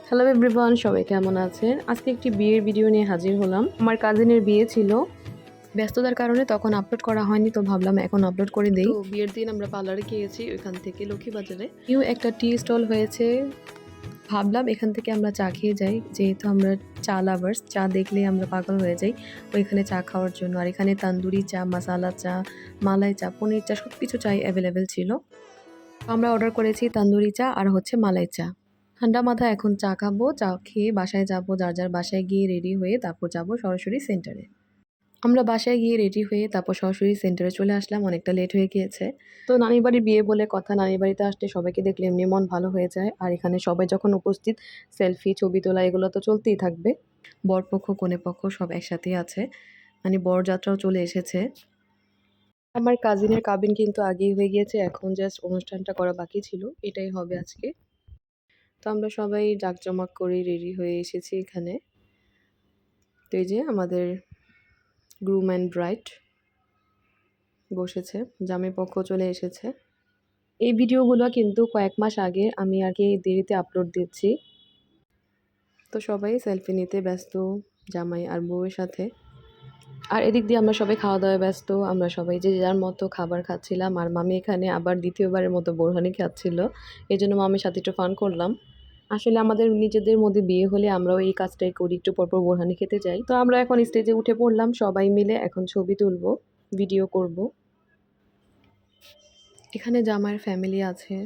Hello everyone, সবাই কেমন আছেন? আজকে একটি বিয়ের ভিডিও নিয়ে হাজির হলাম। আমার কাজিনের বিয়ে ছিল, ব্যস্ততার কারণে তখন আপলোড করা হয়নি, তো ভাবলাম এখন আপলোড করে দেই। তো বিয়ের দিন আমরা পার্লারে গিয়েছি, ওইখান থেকে লক্ষ্মীবাজারে নিউ একটা টি স্টল হয়েছে। ভাবলাম এখান থেকে আমরা চা খেয়ে যাই, যেহেতু আমরা চা লাভার্স, চা দেখলেই আমরা পাগল হয়ে যাই ওইখানে চা খাওয়ার জন্য। আর এখানে তান্দুরি চা, মশালা চা, মালাই চা, পনির চা সব কিছু চাই অ্যাভেলেবেল ছিল। আমরা অর্ডার করেছি তান্দুরি চা আর হচ্ছে মালাই চা। ঠান্ডা মাথায় এখন চা খাবো, চা খেয়ে বাসায় যাবো, যার যার বাসায় গিয়ে রেডি হয়ে তারপর যাবো সরাসরি সেন্টারে। আমরা বাসায় গিয়ে রেডি হয়ে তারপর সরাসরি সেন্টারে চলে আসলাম, অনেকটা লেট হয়ে গিয়েছে। তো নানির বাড়ির বিয়ে বলে কথা, নানির বাড়িতে আসলে সবাইকে দেখলে এমনি মন ভালো হয়ে যায়। আর এখানে সবাই যখন উপস্থিত, সেলফি ছবি তোলা এগুলো তো চলতেই থাকবে। বরপক্ষ কনেপক্ষ সব একসাথেই আছে, মানে বরযাত্রাও চলে এসেছে। আমার কাজিনের কাবিন কিন্তু আগেই হয়ে গিয়েছে, এখন জাস্ট অনুষ্ঠানটা করা বাকি ছিল, এটাই হবে আজকে। তো আমরা সবাই জাঁকজমক করে রেডি হয়ে এসেছি এখানে। তো এই যে আমাদের গ্রুম অ্যান্ড ব্রাইড বসেছে, জামাই পক্ষ চলে এসেছে। এই ভিডিওগুলো কিন্তু কয়েক মাস আগে আমি আর কি দেরিতে আপলোড দিচ্ছি। তো সবাই সেলফি নিতে ব্যস্ত, জামাই আর বউয়ের সাথে। আর এদিক দিয়ে আমরা সবাই খাওয়া দাওয়ায় ব্যস্ত, আমরা সবাই যে যার মতো খাবার খাচ্ছিলাম। আর মামি এখানে আবার দ্বিতীয়বারের মতো বোরহানি খাচ্ছিল, এই জন্য মামির সাথে একটু ফান করলাম। আসলে আমাদের নিজেদের মধ্যে বিয়ে হলে আমরাও এই কাজটাই করি, একটু পরপর বোরহানি খেতে যাই। তো আমরা এখন স্টেজে উঠে পড়লাম সবাই মিলে, এখন ছবি তুলবো, ভিডিও করব। এখানে জামাইয়ের ফ্যামিলি আছে,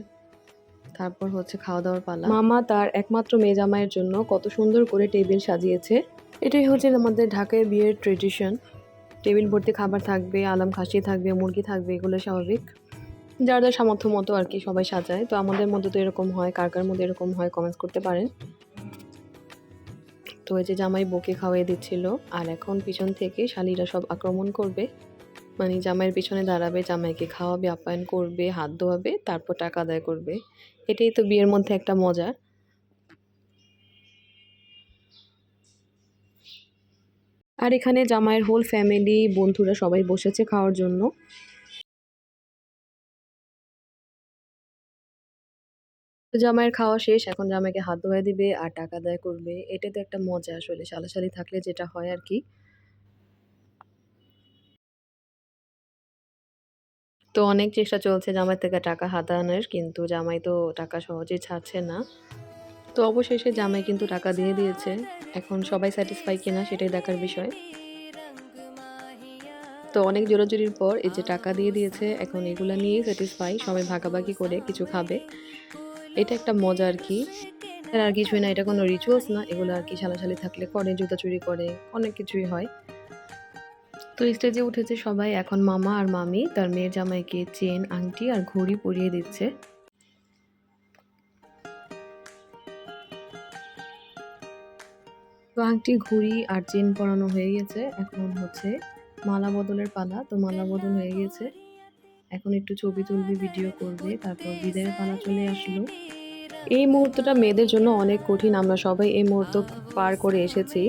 তারপর হচ্ছে খাওয়া দাওয়ার পালা। মামা তার একমাত্র মেয়ে জামাইয়ের জন্য কত সুন্দর করে টেবিল সাজিয়েছে। এটাই হচ্ছে আমাদের ঢাকায় বিয়ের ট্রেডিশন। টেবিল ভর্তি খাবার থাকবে, আলাম খাসি থাকবে, মুরগি থাকবে, এগুলো স্বাভাবিক। যার যার সামর্থ্য মতো আর কি সবাই সাজায়। তো আমাদের মধ্যে তো এরকম হয়, কার কার মধ্যে এরকম হয় কমেন্টস করতে পারেন। তো এই যে জামাই বউকে খাওয়াই দিচ্ছিল, আর এখন পিছন থেকে শালিরা সব আক্রমণ করবে, মানে জামাইয়ের পিছনে দাঁড়াবে, জামাইকে খাওয়াবে, আপ্যায়ন করবে, হাত ধোয়াবে, তারপর টাকা আদায় করবে। এটাই তো বিয়ের মধ্যে একটা মজা। আর এখানে জামাইয়ের হোল ফ্যামিলি, বন্ধুরা সবাই বসেছে খাওয়ার জন্য। তো জামাইয়ের খাওয়া শেষ, এখন জামাইকে হাত ধোয়া দিবে আর টাকা আদায় করবে। এটা তো একটা মজা, আসলে সালাসালি থাকলে যেটা হয় আর কি। তো অনেক চেষ্টা চলছে জামাই থেকে টাকা হাতানোর, কিন্তু জামাই তো টাকা সহজে ছাড়ছে না। তো অবশেষে জামাই কিন্তু টাকা দিয়ে দিয়েছে, এখন সবাই স্যাটিসফাই কিনা সেটাই দেখার বিষয়। তো অনেক জোরাজুরির পর এই যে টাকা দিয়ে দিয়েছে, এখন এগুলা নিয়েই স্যাটিসফাই, সবাই ভাগাভাগি করে কিছু খাবে। এটা একটা মজা আর কি, আর কিছুই না, এটা কোনো রিচুয়ালস না, এগুলো আর কি সালাসালি থাকলে করে, জুতা চুরি করে, অনেক কিছুই হয়। তো স্টেজে উঠেছে সবাই, এখন মামা আর মামি তার মেয়ের জামাইকে চেন, আংটি আর ঘড়ি পরিয়ে দিচ্ছে। তো আংটি, ঘড়ি আর চেন পরানো হয়ে গেছে, এখন হচ্ছে মালা বদলের পালা। তো মালা বদল হয়ে গেছে, এখন একটু ছবি তুলবে, ভিডিও করবে, তারপর বিদায়ের পালা চলে আসলো। এই মুহূর্তটা মেয়েদের জন্য অনেক কঠিন, আমরা সবাই এই মুহূর্ত পার করে এসেছি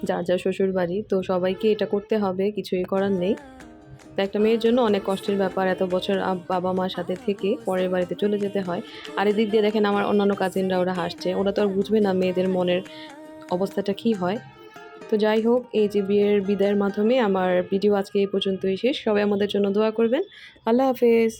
যার যার শ্বশুর বাড়ি। তো সবাইকে এটা করতে হবে, কিছুই করার নেই। তো একটা মেয়ের জন্য অনেক কষ্টের ব্যাপার, এত বছর বাবা মার সাথে থেকে পরের বাড়িতে চলে যেতে হয়। আর এদিক দিয়ে দেখেন আমার অন্যান্য কাজিনরা, ওরা হাসছে, ওরা তো আর বুঝবে না মেয়েদের মনের অবস্থাটা কী হয়। তো যাই হোক, এই যে বিয়ের বিদায়ের মাধ্যমে আমার ভিডিও আজকে এই পর্যন্তই শেষ। সবাই আমাদের জন্য দোয়া করবেন। আল্লাহ হাফেজ।